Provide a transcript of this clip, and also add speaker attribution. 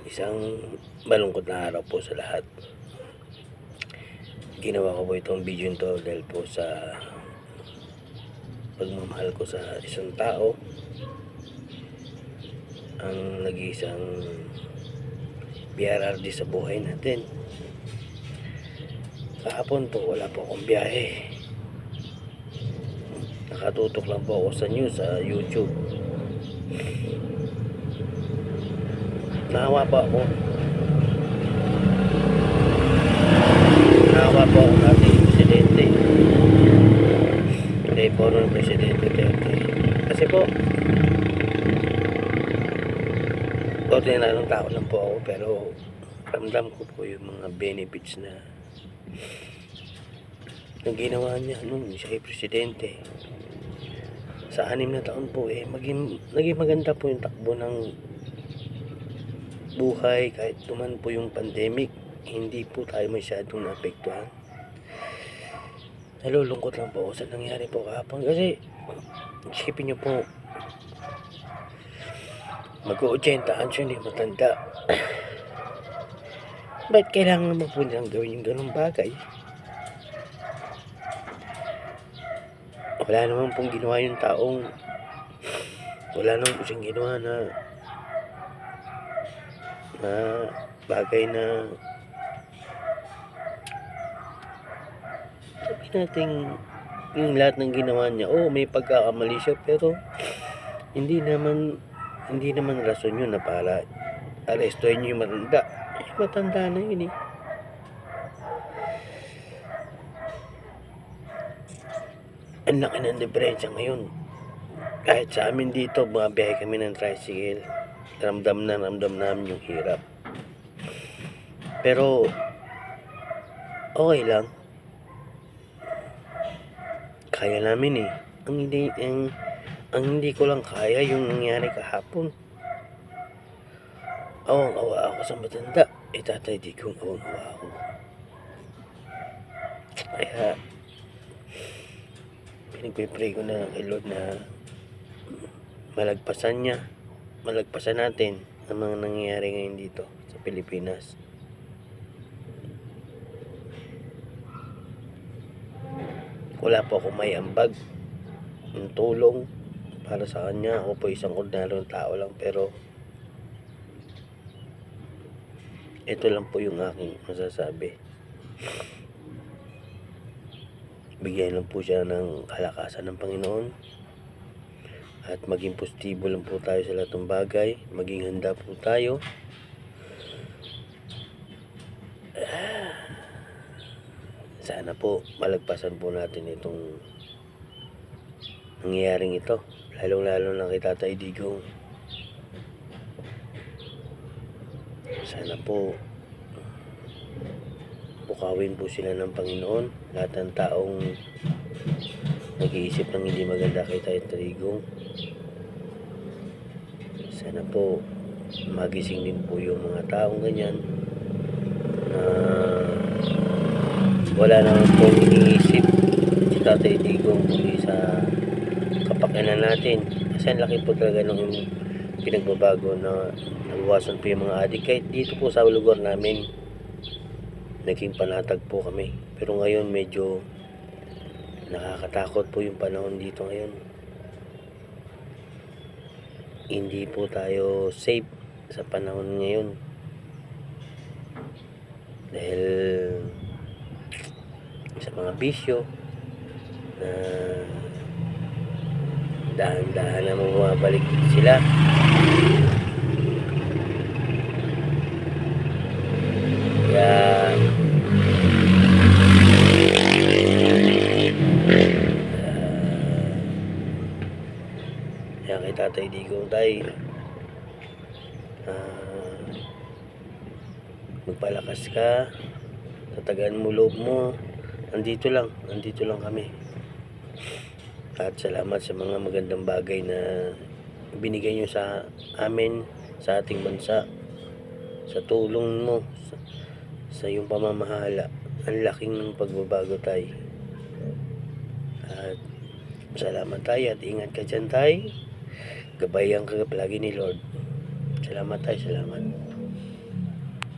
Speaker 1: Isang malungkot na araw po sa lahat. Ginawa ko po itong video nito dahil po sa pagmamahal ko sa isang tao, ang nag-iisang BRRD sa buhay natin. Kahapon po wala po akong biyahe, nakatutok lang po ako sa news sa YouTube. Nahawa po ako ng ating presidente, kay former Presidente Duterte. Kasi po ordinaryong tao lang po ako, pero ramdam ko po yung mga benefits na ginawa niya nung siya ay presidente. Sa 6 na taon po naging maganda po yung takbo ng buhay. Kahit tuman po yung pandemic, hindi po tayo masyadong naapektuhan. Nalulungkot lang po ako sa nangyari po kahapon, kasi isipin nyo po, mag-80 ans yun, matanda. Ba't kailangan naman po nilang gawin yung ganung bagay? Wala naman pong ginawa yung taong, wala naman po siyang ginawa na bagay na sabi natin yung lahat ng ginawa niya. May pagkakamali siya, pero hindi naman rason yun na para arestuhin niyo yung matanda. Matanda na yun . Ang laki ng diferensya ngayon. Kahit sa amin dito, bumabiyahe kami ng tricycle, ramdam namin yung hirap. Pero okay lang, kaya namin . Ang hindi ko lang kaya yung nangyari kahapon. Awang-awa ako sa matanda. Tatay Digong, awang-awa ako. Kaya pinagpipray ko na kay Lord na malagpasan natin ang mga nangyayari ngayon dito sa Pilipinas. Wala po ako may ambag ng tulong para sa kanya. Ako po isang ordinaryong tao lang, pero ito lang po yung aking masasabi. Bigyan lang po siya ng kalakasan ng Panginoon, at maging positibo lang po tayo sa lahat ng bagay. Maging handa po tayo. Sana po malagpasan po natin itong nangyayaring ito, lalong-lalo na kay Tatay Digong. Sana po bukawin po sila ng Panginoon, lahat ng taong nag-iisip ng hindi maganda kay Tatay Digong. Sana po magising din po yung mga taong ganyan na wala naman pong iniisip si Tatay Digong kundi sa kapakanan natin. Kasi ang laki po talaga nung pinagbabago na nabawasan po yung mga adik. Kahit dito po sa lugar namin, naging panatag po kami. Pero ngayon medyo nakakatakot po yung panahon dito ngayon. Hindi po tayo safe sa panahon ngayon, dahil sa mga bisyo na dahan-dahan na bumabalik sila. Kaya kay Tatay Digong, magpalakas ka, tatagaan mo loob mo. Andito lang kami. At salamat sa mga magandang bagay na binigay nyo sa amin, sa ating bansa, sa tulong mo, sa iyong pamamahala. Ang laking ng pagbabago, Tay. At salamat, Tay, at ingat ka dyan, Tay. Gabayan ka palagi ni Lord. Salamat, Tay, salamat.